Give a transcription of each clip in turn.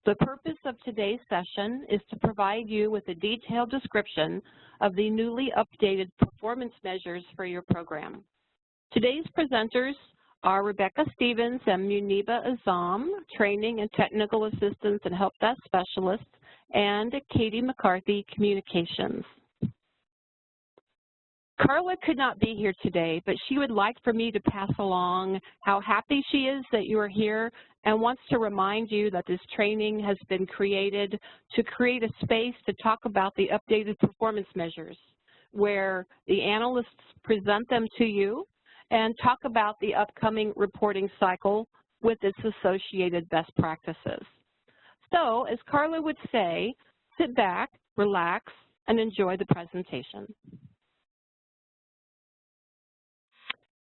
The purpose of today's session is to provide you with a detailed description of the newly updated performance measures for your program. Today's presenters are Rebecca Stevens and Muniba Azam, Training and Technical Assistance and Helpdesk Specialists, and Katie McCarthy, Communications. Carla could not be here today, but she would like for me to pass along how happy she is that you are here and wants to remind you that this training has been created to create a space to talk about the updated performance measures, where the analysts present them to you and talk about the upcoming reporting cycle with its associated best practices. So, as Carla would say, sit back, relax, and enjoy the presentation.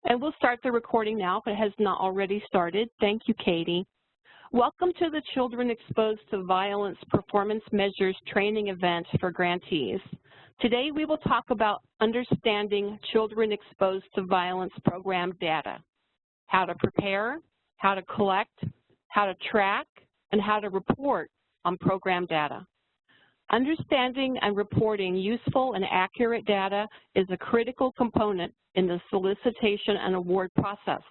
And we'll start the recording now if it has not already started. Thank you, Katie. Welcome to the Children Exposed to Violence Performance Measures training event for grantees. Today we will talk about understanding children exposed to violence program data, how to prepare, how to collect, how to track, and how to report on program data. Understanding and reporting useful and accurate data is a critical component in the solicitation and award process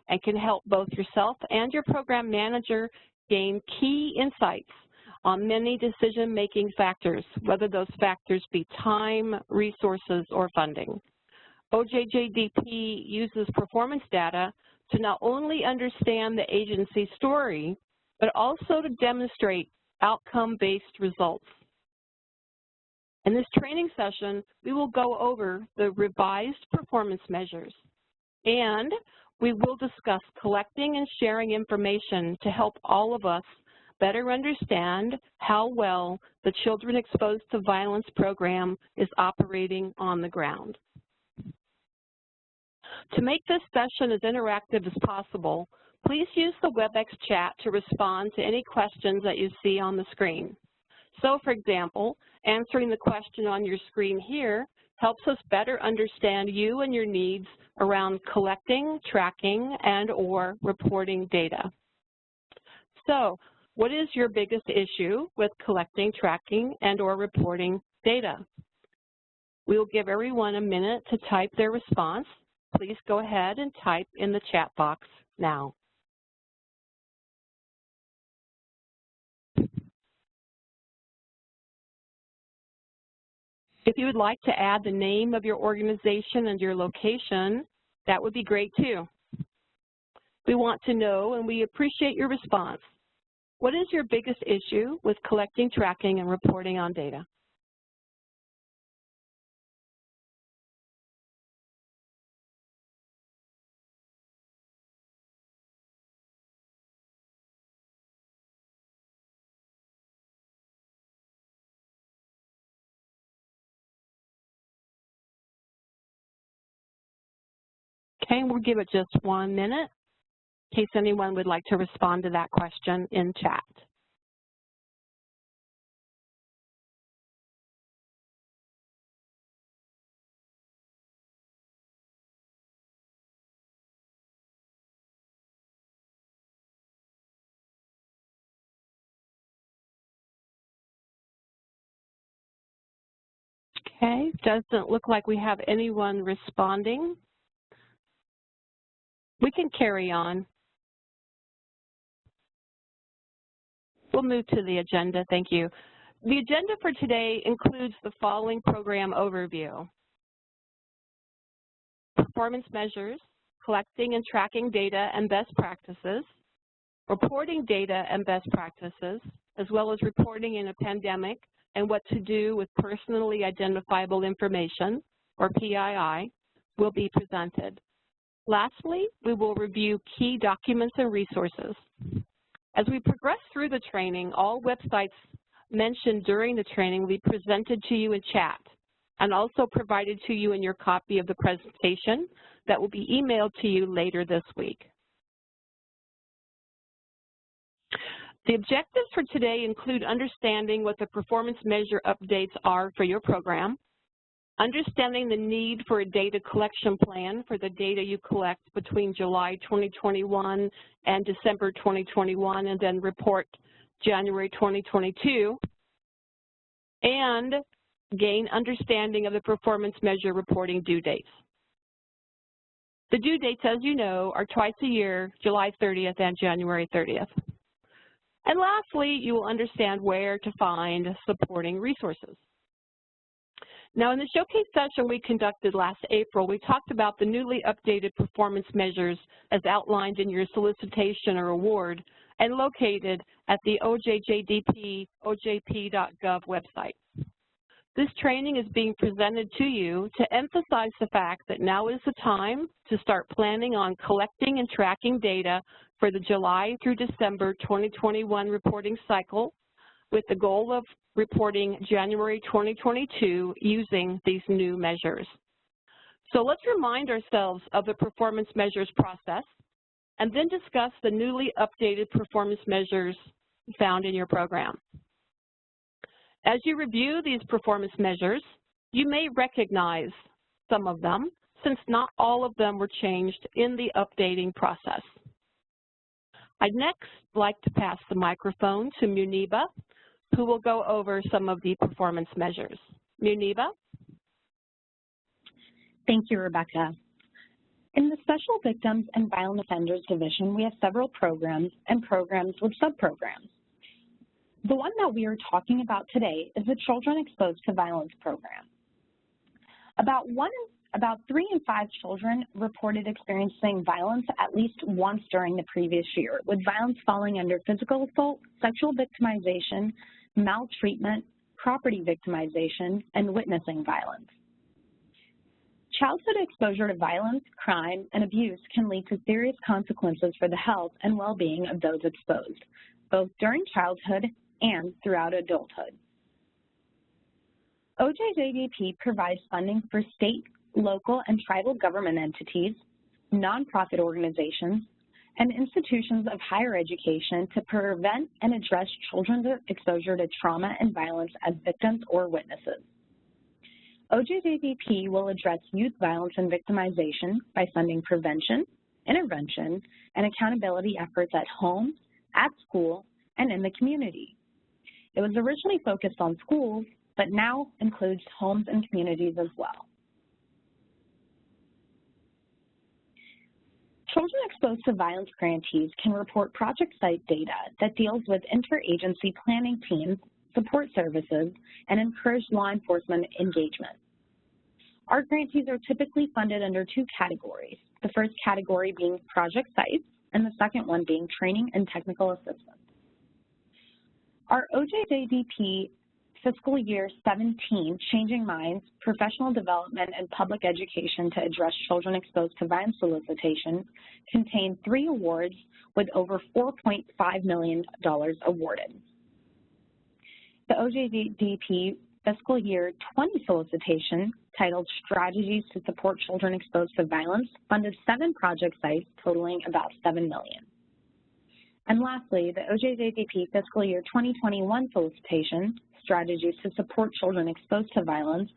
and can help both yourself and your program manager gain key insights on many decision-making factors, whether those factors be time, resources, or funding. OJJDP uses performance data to not only understand the agency's story, but also to demonstrate outcome-based results. In this training session, we will go over the revised performance measures, and we will discuss collecting and sharing information to help all of us better understand how well the Children Exposed to Violence program is operating on the ground. To make this session as interactive as possible, please use the WebEx chat to respond to any questions that you see on the screen. So, for example, answering the question on your screen here helps us better understand you and your needs around collecting, tracking, and/or reporting data. So, what is your biggest issue with collecting, tracking, and/or reporting data? We will give everyone a minute to type their response. Please go ahead and type in the chat box now. If you would like to add the name of your organization and your location, that would be great too. We want to know and we appreciate your response. What is your biggest issue with collecting, tracking, and reporting on data? Okay, we'll give it just 1 minute in case anyone would like to respond to that question in chat. Okay, doesn't look like we have anyone responding. We can carry on. We'll move to the agenda, thank you. The agenda for today includes the following program overview: performance measures, collecting and tracking data and best practices, reporting data and best practices, as well as reporting in a pandemic and what to do with personally identifiable information, or PII, will be presented. Lastly, we will review key documents and resources. As we progress through the training, all websites mentioned during the training will be presented to you in chat and also provided to you in your copy of the presentation that will be emailed to you later this week. The objectives for today include understanding what the performance measure updates are for your program, understanding the need for a data collection plan for the data you collect between July 2021 and December 2021 and then report January 2022, and gain understanding of the performance measure reporting due dates. The due dates, as you know, are twice a year, July 30th and January 30th. And lastly, you will understand where to find supporting resources. Now, in the showcase session we conducted last April, we talked about the newly updated performance measures as outlined in your solicitation or award and located at the OJJDP ojp.gov website. This training is being presented to you to emphasize the fact that now is the time to start planning on collecting and tracking data for the July through December 2021 reporting cycle with the goal of reporting January 2022 using these new measures. So let's remind ourselves of the performance measures process and then discuss the newly updated performance measures found in your program. As you review these performance measures, you may recognize some of them since not all of them were changed in the updating process. I'd next like to pass the microphone to Muniba, who will go over some of the performance measures. Muniba? Thank you, Rebecca. In the Special Victims and Violent Offenders Division, we have several programs and programs with subprograms. The one that we are talking about today is the Children Exposed to Violence program. About 3 in 5 children reported experiencing violence at least once during the previous year, with violence falling under physical assault, sexual victimization, maltreatment, property victimization, and witnessing violence. Childhood exposure to violence, crime, and abuse can lead to serious consequences for the health and well-being of those exposed, both during childhood and throughout adulthood. OJJDP provides funding for state, local, and tribal government entities, nonprofit organizations, and institutions of higher education to prevent and address children's exposure to trauma and violence as victims or witnesses. OJJDP will address youth violence and victimization by funding prevention, intervention, and accountability efforts at home, at school, and in the community. It was originally focused on schools, but now includes homes and communities as well. Children exposed to violence grantees can report project site data that deals with interagency planning teams, support services, and encourage law enforcement engagement. Our grantees are typically funded under 2 categories, the first category being project sites, and the second one being training and technical assistance. Our OJJDP fiscal year 17, Changing Minds, Professional Development and Public Education to Address Children Exposed to Violence Solicitation contained 3 awards with over $4.5 million awarded. The OJJDP fiscal year 20 solicitation, titled Strategies to Support Children Exposed to Violence, funded 7 project sites totaling about $7 million. And lastly, the OJJDP fiscal year 2021 solicitation, Strategies to Support Children Exposed to Violence,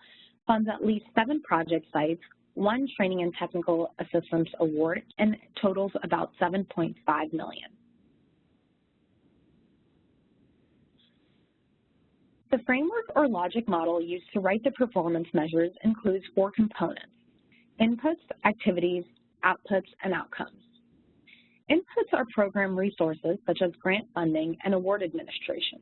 funds at least 7 project sites, 1 training and technical assistance award, and totals about $7.5 million. The framework or logic model used to write the performance measures includes 4 components: inputs, activities, outputs, and outcomes. Inputs are program resources such as grant funding and award administration.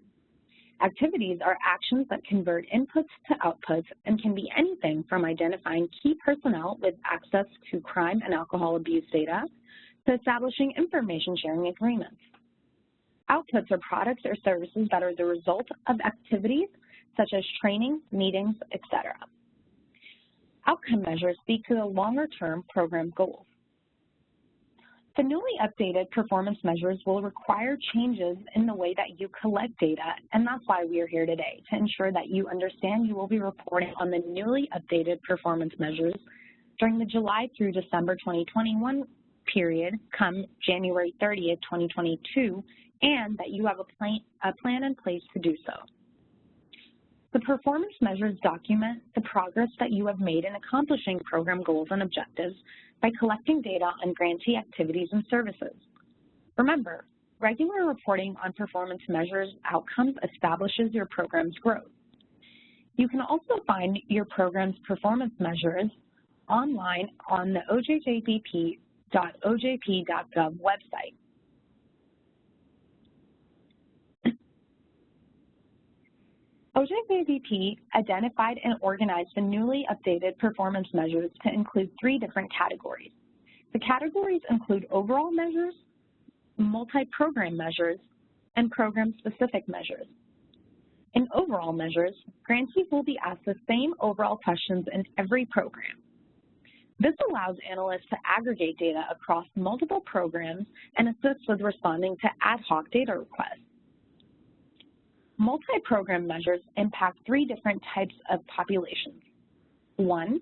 Activities are actions that convert inputs to outputs and can be anything from identifying key personnel with access to crime and alcohol abuse data to establishing information sharing agreements. Outputs are products or services that are the result of activities such as training, meetings, etc. Outcome measures speak to the longer-term program goals. The newly updated performance measures will require changes in the way that you collect data, and that's why we are here today, to ensure that you understand you will be reporting on the newly updated performance measures during the July through December 2021 period come January 30th, 2022, and that you have a plan in place to do so. The performance measures document the progress that you have made in accomplishing program goals and objectives by collecting data on grantee activities and services. Remember, Regular reporting on performance measures outcomes establishes your program's growth. You can also find your program's performance measures online on the OJJDP.ojp.gov website. OJJDP identified and organized the newly updated performance measures to include 3 different categories. The categories include overall measures, multi-program measures, and program-specific measures. In overall measures, grantees will be asked the same overall questions in every program. This allows analysts to aggregate data across multiple programs and assist with responding to ad hoc data requests. Multi-program measures impact 3 different types of populations. 1,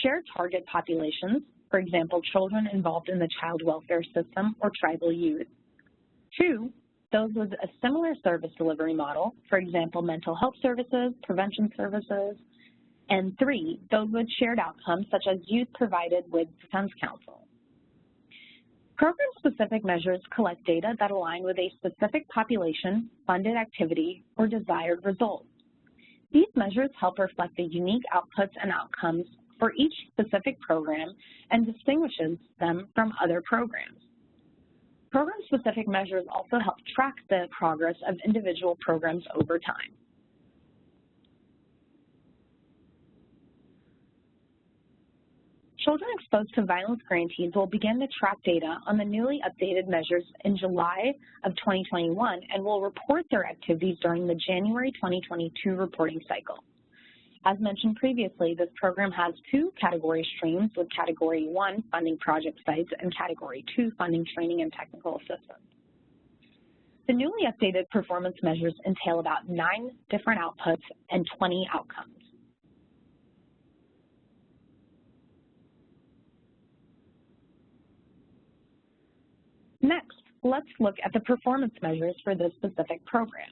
shared target populations, for example, children involved in the child welfare system or tribal youth. 2, those with a similar service delivery model, for example, mental health services, prevention services. And 3, those with shared outcomes, such as youth provided with defense counsel. Program-specific measures collect data that align with a specific population, funded activity, or desired result. These measures help reflect the unique outputs and outcomes for each specific program and distinguishes them from other programs. Program-specific measures also help track the progress of individual programs over time. Children exposed to violence grantees will begin to track data on the newly updated measures in July of 2021 and will report their activities during the January 2022 reporting cycle. As mentioned previously, this program has 2 category streams, with Category 1 funding project sites and Category 2 funding training and technical assistance. The newly updated performance measures entail about 9 different outputs and 20 outcomes. Next, let's look at the performance measures for this specific program.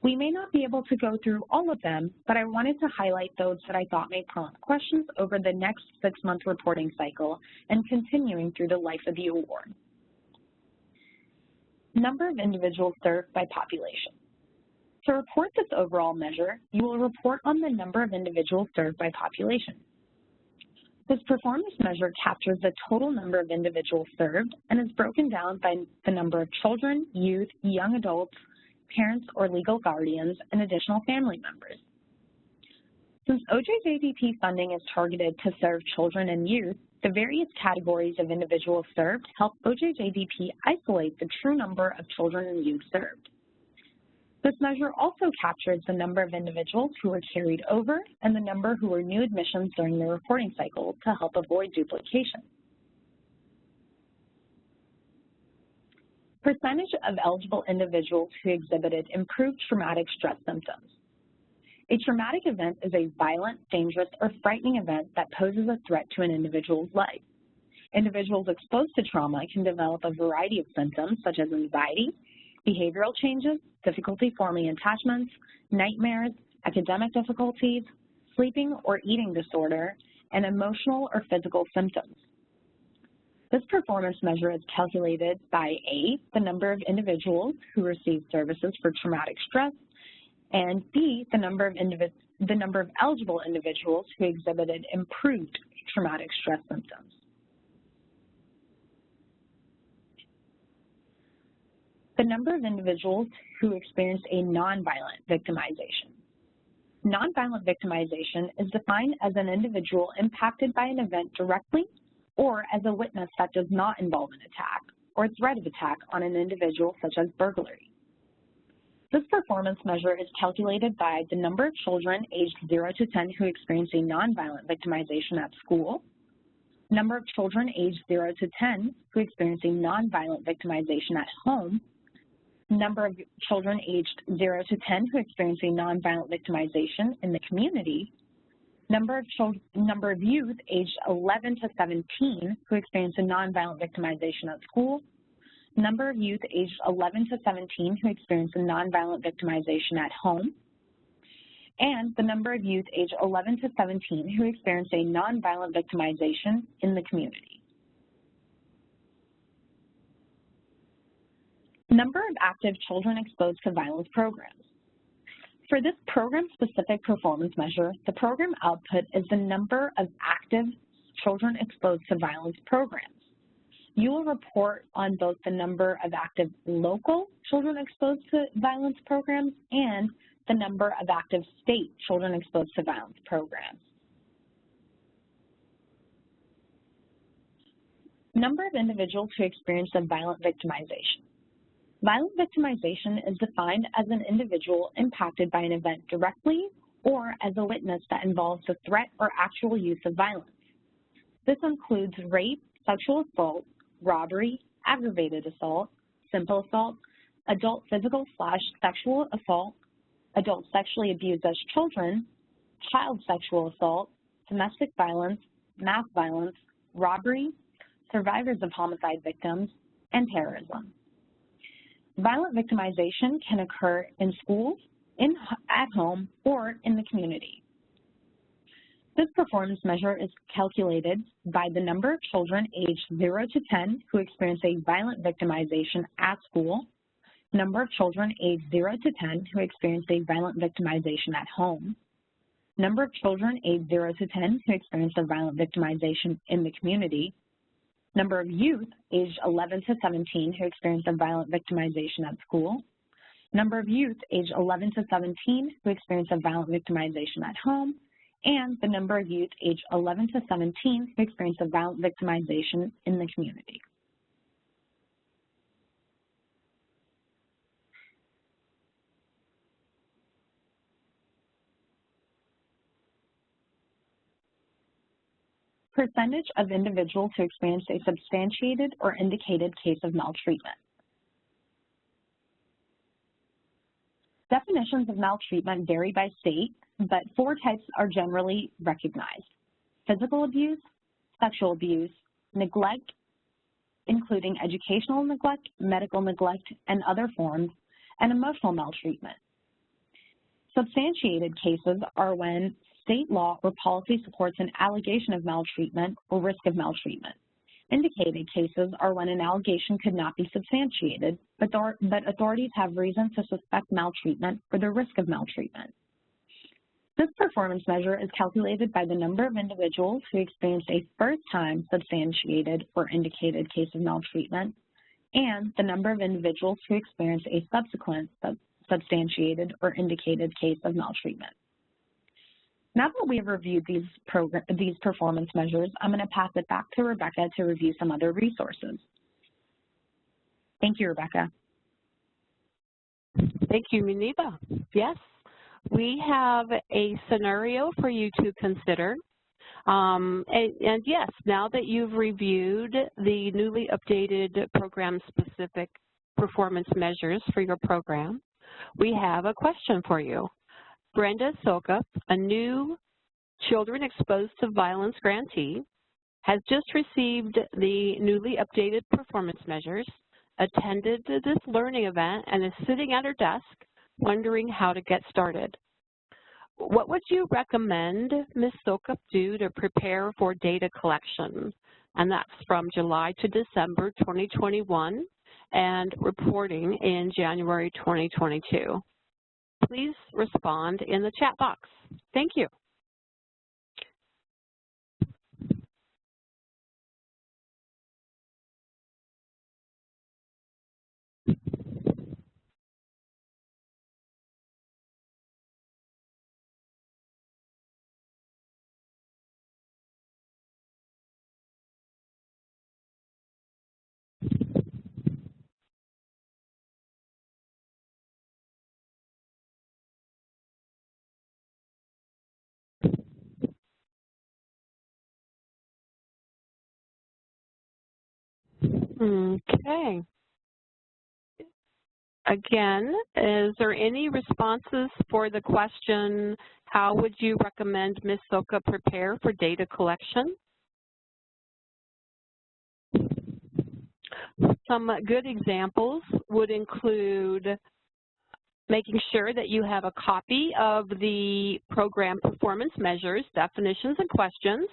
We may not be able to go through all of them, but I wanted to highlight those that I thought may prompt questions over the next 6-month reporting cycle and continuing through the life of the award. Number of individuals served by population. To report this overall measure, you will report on the number of individuals served by population. This performance measure captures the total number of individuals served and is broken down by the number of children, youth, young adults, parents or legal guardians, and additional family members. Since OJJDP funding is targeted to serve children and youth, the various categories of individuals served help OJJDP isolate the true number of children and youth served. This measure also captures the number of individuals who were carried over and the number who were new admissions during the reporting cycle to help avoid duplication. Percentage of eligible individuals who exhibited improved traumatic stress symptoms. A traumatic event is a violent, dangerous, or frightening event that poses a threat to an individual's life. Individuals exposed to trauma can develop a variety of symptoms such as anxiety, behavioral changes, difficulty forming attachments, nightmares, academic difficulties, sleeping or eating disorder, and emotional or physical symptoms. This performance measure is calculated by A, the number of individuals who receive services for traumatic stress, and B, the number of eligible individuals who exhibited improved traumatic stress symptoms. The number of individuals who experienced a nonviolent victimization. Nonviolent victimization is defined as an individual impacted by an event directly or as a witness that does not involve an attack or threat of attack on an individual, such as burglary. This performance measure is calculated by the number of children aged 0 to 10 who experience a nonviolent victimization at school, number of children aged 0 to 10 who experience a nonviolent victimization at home, number of children aged 0 to 10 who experience a nonviolent victimization in the community, number of youth aged 11 to 17 who experience a nonviolent victimization at school, number of youth aged 11 to 17 who experience a nonviolent victimization at home, and the number of youth aged 11 to 17 who experience a nonviolent victimization in the community. Number of active children exposed to violence programs. For this program-specific performance measure, the program output is the number of active children exposed to violence programs. You will report on both the number of active local children exposed to violence programs and the number of active state children exposed to violence programs. Number of individuals who experience a violent victimization. Violent victimization is defined as an individual impacted by an event directly or as a witness that involves the threat or actual use of violence. This includes rape, sexual assault, robbery, aggravated assault, simple assault, adult physical/sexual assault, adult sexually abused as children, child sexual assault, domestic violence, mass violence, robbery, survivors of homicide victims, and terrorism. Violent victimization can occur in schools, at home, or in the community. This performance measure is calculated by the number of children aged 0 to 10 who experience a violent victimization at school, number of children aged 0 to 10 who experience a violent victimization at home, number of children aged 0 to 10 who experience a violent victimization in the community, number of youth aged 11 to 17 who experience a violent victimization at school, number of youth aged 11 to 17 who experience a violent victimization at home, and the number of youth aged 11 to 17 who experience a violent victimization in the community. Percentage of individuals who experience a substantiated or indicated case of maltreatment. Definitions of maltreatment vary by state, but 4 types are generally recognized: physical abuse, sexual abuse, neglect, including educational neglect, medical neglect, and other forms, and emotional maltreatment. Substantiated cases are when state law or policy supports an allegation of maltreatment or risk of maltreatment. Indicated cases are when an allegation could not be substantiated, but authorities have reason to suspect maltreatment or the risk of maltreatment. This performance measure is calculated by the number of individuals who experienced a first-time substantiated or indicated case of maltreatment and the number of individuals who experienced a subsequent substantiated or indicated case of maltreatment. Now that we have reviewed these performance measures, I'm going to pass it back to Rebecca to review some other resources. Thank you, Rebecca. Thank you, Muniba. Yes, we have a scenario for you to consider. And yes, now that you've reviewed the newly updated program-specific performance measures for your program, we have a question for you. Brenda Soka, a new Children Exposed to Violence grantee, has just received the newly updated performance measures, attended this learning event, and is sitting at her desk wondering how to get started. What would you recommend Ms. Soka do to prepare for data collection? And that's from July to December 2021 and reporting in January 2022. Please respond in the chat box. Thank you. Okay. Again, is there any responses for the question, how would you recommend Ms. Soka prepare for data collection? Some good examples would include making sure that you have a copy of the program performance measures, definitions, and questions,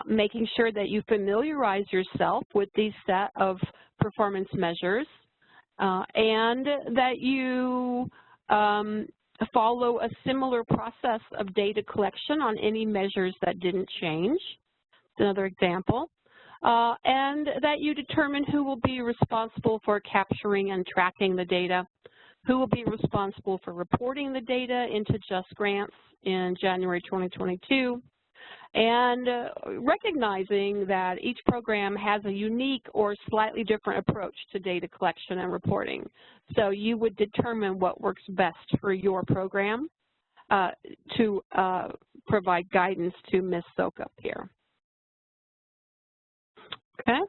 making sure that you familiarize yourself with these set of performance measures, and that you follow a similar process of data collection on any measures that didn't change. Another example. And that you determine who will be responsible for capturing and tracking the data, who will be responsible for reporting the data into JustGrants in January 2022, and recognizing that each program has a unique or slightly different approach to data collection and reporting. So you would determine what works best for your program to provide guidance to Ms. Sokup here. Okay.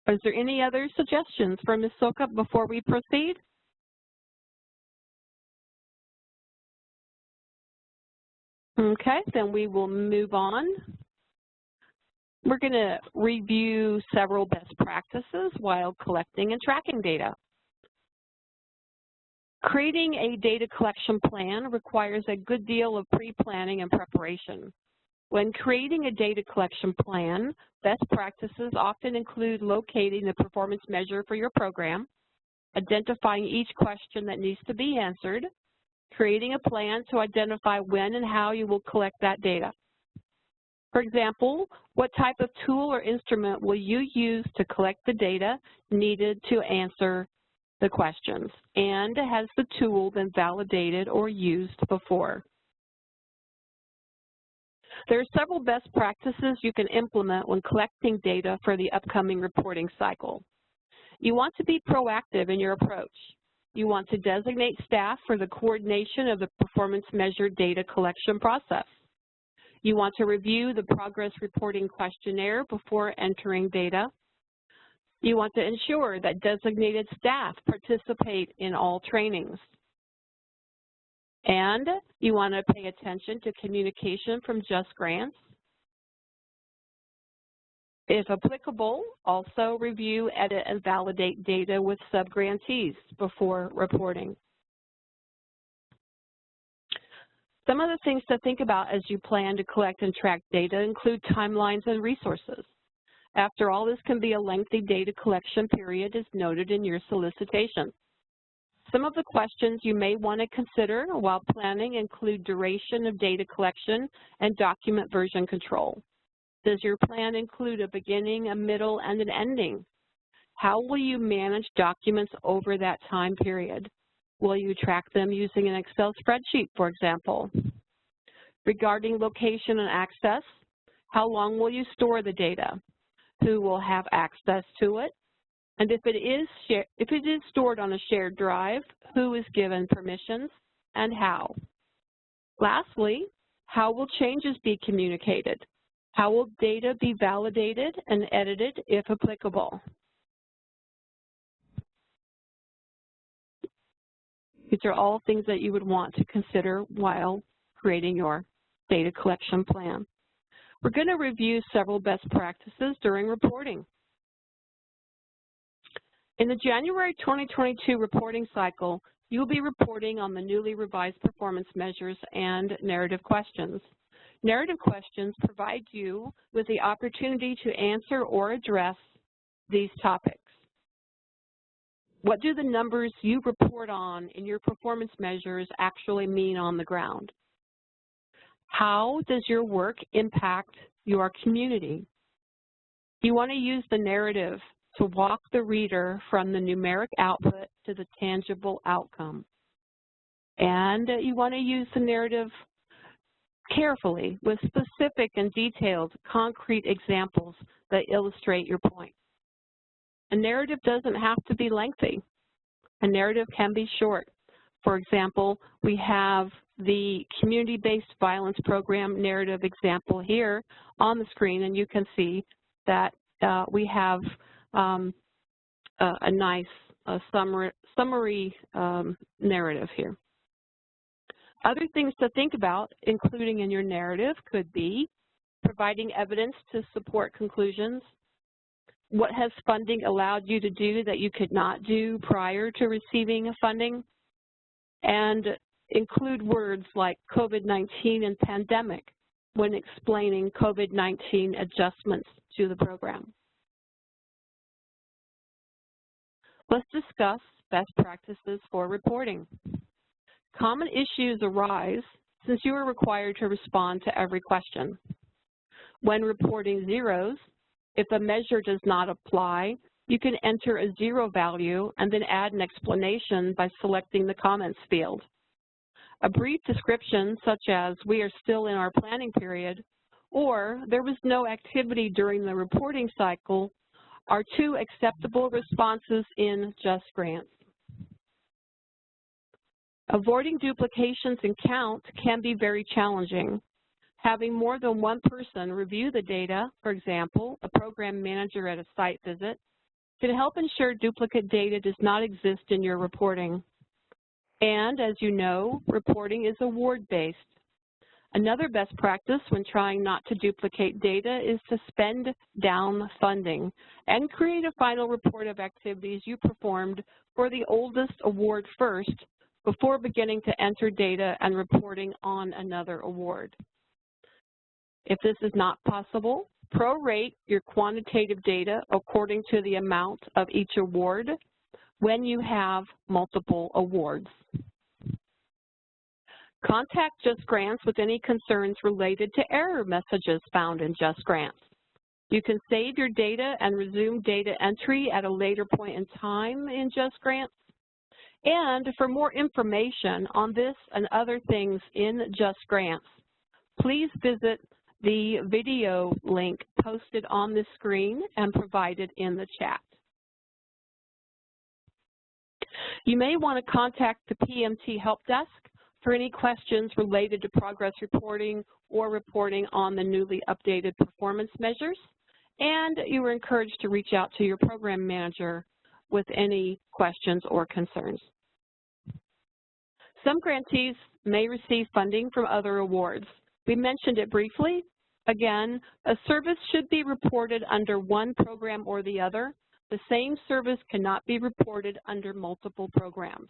Is there any other suggestions for Ms. Sokup before we proceed? Okay, then we will move on. We're going to review several best practices while collecting and tracking data. Creating a data collection plan requires a good deal of pre-planning and preparation. When creating a data collection plan, best practices often include locating the performance measure for your program, identifying each question that needs to be answered, creating a plan to identify when and how you will collect that data. For example, what type of tool or instrument will you use to collect the data needed to answer the questions, and has the tool been validated or used before? There are several best practices you can implement when collecting data for the upcoming reporting cycle. You want to be proactive in your approach. You want to designate staff for the coordination of the performance measured data collection process. You want to review the progress reporting questionnaire before entering data. You want to ensure that designated staff participate in all trainings. And you want to pay attention to communication from JustGrants. If applicable, also review, edit, and validate data with sub-grantees before reporting. Some of the things to think about as you plan to collect and track data include timelines and resources. After all, this can be a lengthy data collection period as noted in your solicitation. Some of the questions you may want to consider while planning include duration of data collection and document version control. Does your plan include a beginning, a middle, and an ending? How will you manage documents over that time period? Will you track them using an Excel spreadsheet, for example? Regarding location and access, how long will you store the data? Who will have access to it? And if it is stored on a shared drive, who is given permissions and how? Lastly, how will changes be communicated? How will data be validated and edited if applicable? These are all things that you would want to consider while creating your data collection plan. We're going to review several best practices during reporting. In the January 2022 reporting cycle, you will be reporting on the newly revised performance measures and narrative questions. Narrative questions provide you with the opportunity to answer or address these topics. What do the numbers you report on in your performance measures actually mean on the ground? How does your work impact your community? You want to use the narrative to walk the reader from the numeric output to the tangible outcome. And you want to use the narrative carefully with specific and detailed concrete examples that illustrate your point. A narrative doesn't have to be lengthy. A narrative can be short. For example, we have the community-based violence program narrative example here on the screen, and you can see that we have a nice summary narrative here. Other things to think about, including in your narrative, could be providing evidence to support conclusions. What has funding allowed you to do that you could not do prior to receiving funding? And include words like COVID-19 and pandemic when explaining COVID-19 adjustments to the program. Let's discuss best practices for reporting. Common issues arise since you are required to respond to every question. When reporting zeros, if a measure does not apply, you can enter a zero value and then add an explanation by selecting the comments field. A brief description such as, "We are still in our planning period," or "There was no activity during the reporting cycle," are two acceptable responses in JustGrants. Avoiding duplications in count can be very challenging. Having more than one person review the data, for example, a program manager at a site visit, can help ensure duplicate data does not exist in your reporting. And as you know, reporting is award-based. Another best practice when trying not to duplicate data is to spend down funding and create a final report of activities you performed for the oldest award first before beginning to enter data and reporting on another award. If this is not possible, prorate your quantitative data according to the amount of each award when you have multiple awards. Contact JustGrants with any concerns related to error messages found in JustGrants. You can save your data and resume data entry at a later point in time in JustGrants. And for more information on this and other things in JustGrants, please visit the video link posted on the screen and provided in the chat. You may want to contact the PMT Helpdesk for any questions related to progress reporting or reporting on the newly updated performance measures, and you are encouraged to reach out to your program manager with any questions or concerns. Some grantees may receive funding from other awards. We mentioned it briefly. Again, a service should be reported under one program or the other. The same service cannot be reported under multiple programs.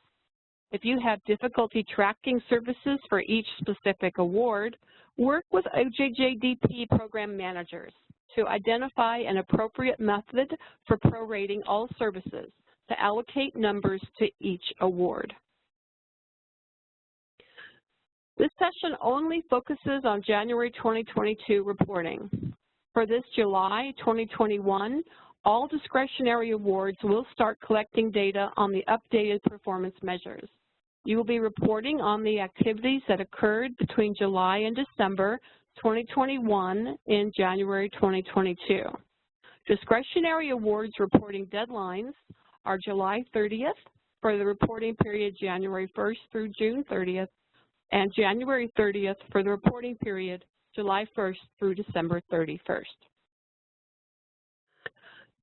If you have difficulty tracking services for each specific award, work with OJJDP program managers to identify an appropriate method for prorating all services to allocate numbers to each award. This session only focuses on January 2022 reporting. For this July 2021, all discretionary awards will start collecting data on the updated performance measures. You will be reporting on the activities that occurred between July and December 2021 in January 2022. Discretionary awards reporting deadlines are July 30th for the reporting period January 1st through June 30th, and January 30th for the reporting period July 1st through December 31st.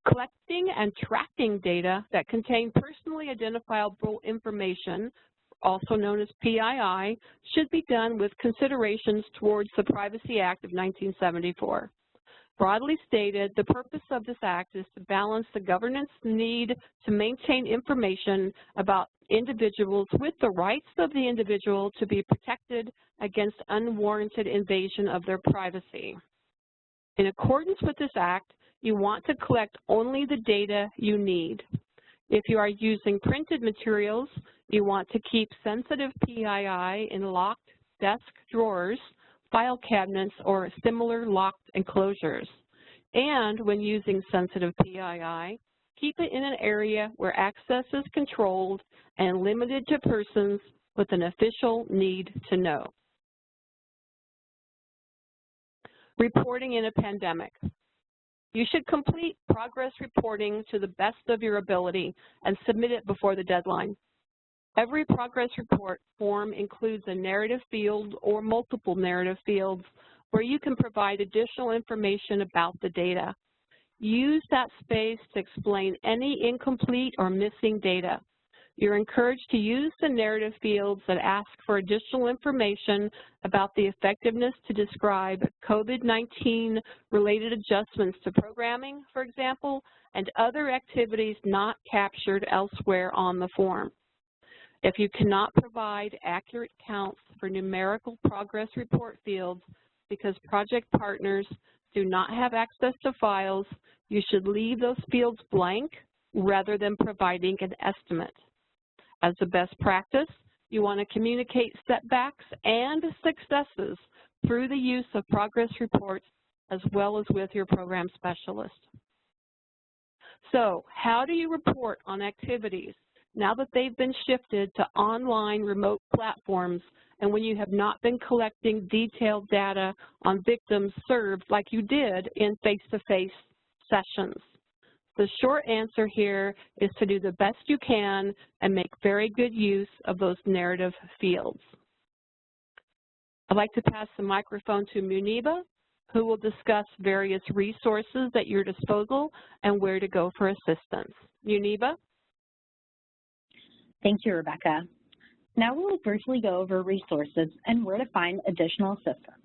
Collecting and tracking data that contain personally identifiable information, also known as PII, should be done with considerations towards the Privacy Act of 1974. Broadly stated, the purpose of this act is to balance the government's need to maintain information about individuals with the rights of the individual to be protected against unwarranted invasion of their privacy. In accordance with this act, you want to collect only the data you need. If you are using printed materials, you want to keep sensitive PII in locked desk drawers, file cabinets, or similar locked enclosures. And when using sensitive PII, keep it in an area where access is controlled and limited to persons with an official need to know. Reporting in a pandemic. You should complete progress reporting to the best of your ability and submit it before the deadline. Every progress report form includes a narrative field or multiple narrative fields where you can provide additional information about the data. Use that space to explain any incomplete or missing data. You're encouraged to use the narrative fields that ask for additional information about the effectiveness to describe COVID-19 related adjustments to programming, for example, and other activities not captured elsewhere on the form. If you cannot provide accurate counts for numerical progress report fields because project partners do not have access to files, you should leave those fields blank rather than providing an estimate. As a best practice, you want to communicate setbacks and successes through the use of progress reports as well as with your program specialist. So, how do you report on activities now that they've been shifted to online remote platforms and when you have not been collecting detailed data on victims served like you did in face-to-face sessions? The short answer here is to do the best you can and make very good use of those narrative fields. I'd like to pass the microphone to Muniba, who will discuss various resources at your disposal and where to go for assistance. Muniba? Thank you, Rebecca. Now we'll briefly go over resources and where to find additional assistance.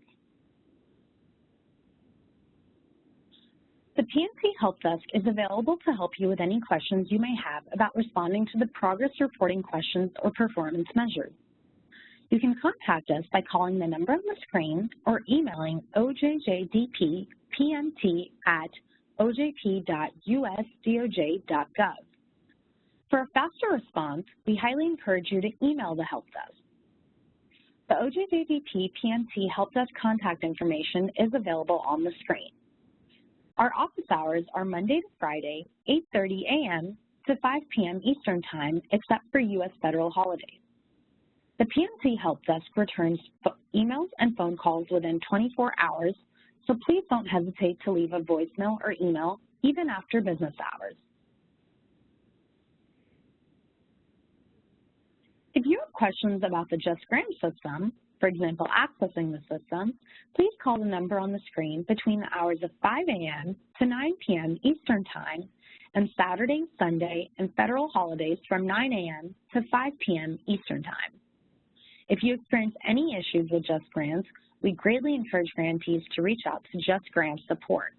The PNC Helpdesk is available to help you with any questions you may have about responding to the progress reporting questions or performance measures. You can contact us by calling the number on the screen or emailing ojjdp@ojp.usdoj.gov. For a faster response, we highly encourage you to email the Helpdesk. The OJJDP PNC Helpdesk contact information is available on the screen. Our office hours are Monday to Friday, 8:30 a.m. to 5 p.m. Eastern Time, except for U.S. federal holidays. The PNC Helpdesk returns emails and phone calls within 24 hours, so please don't hesitate to leave a voicemail or email even after business hours. If you have questions about the JustGrants system, for example, accessing the system, please call the number on the screen between the hours of 5 a.m. to 9 p.m. Eastern Time and Saturday, Sunday, and federal holidays from 9 a.m. to 5 p.m. Eastern Time. If you experience any issues with JustGrants, we greatly encourage grantees to reach out to JustGrants support.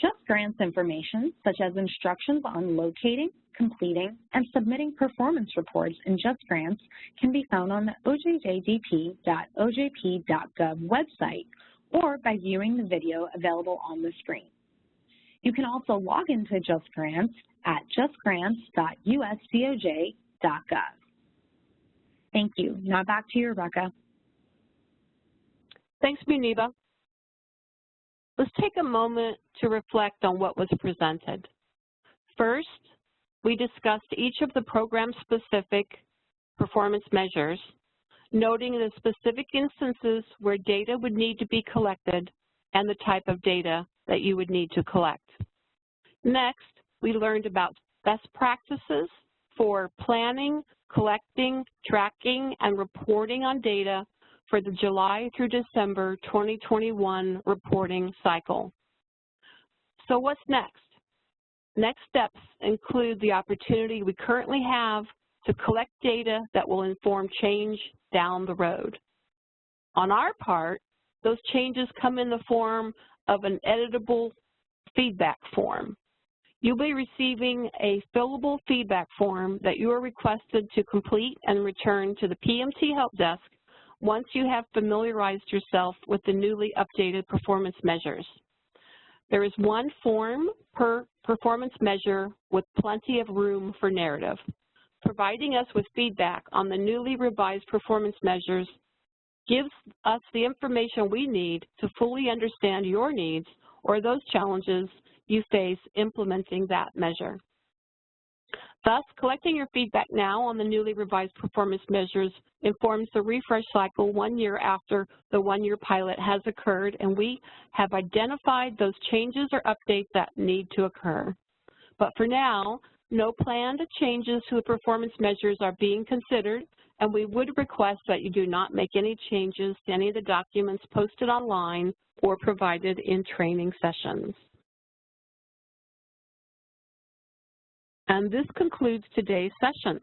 JustGrants information, such as instructions on locating, completing, and submitting performance reports in JustGrants, can be found on the ojjdp.ojp.gov website or by viewing the video available on the screen. You can also log into JustGrants at justgrants.usdoj.gov. Thank you. Now back to you, Rebecca. Thanks, Muniba. Let's take a moment to reflect on what was presented. First, we discussed each of the program-specific performance measures, noting the specific instances where data would need to be collected and the type of data that you would need to collect. Next, we learned about best practices for planning, collecting, tracking, and reporting on data for the July through December 2021 reporting cycle. So what's next? Next steps include the opportunity we currently have to collect data that will inform change down the road. On our part, those changes come in the form of an editable feedback form. You'll be receiving a fillable feedback form that you are requested to complete and return to the PMT Helpdesk once you have familiarized yourself with the newly updated performance measures. There is one form per performance measure with plenty of room for narrative. Providing us with feedback on the newly revised performance measures gives us the information we need to fully understand your needs or those challenges you face implementing that measure. Thus, collecting your feedback now on the newly revised performance measures informs the refresh cycle 1 year after the 1-year pilot has occurred, and we have identified those changes or updates that need to occur. But for now, no planned changes to the performance measures are being considered, and we would request that you do not make any changes to any of the documents posted online or provided in training sessions. And this concludes today's session.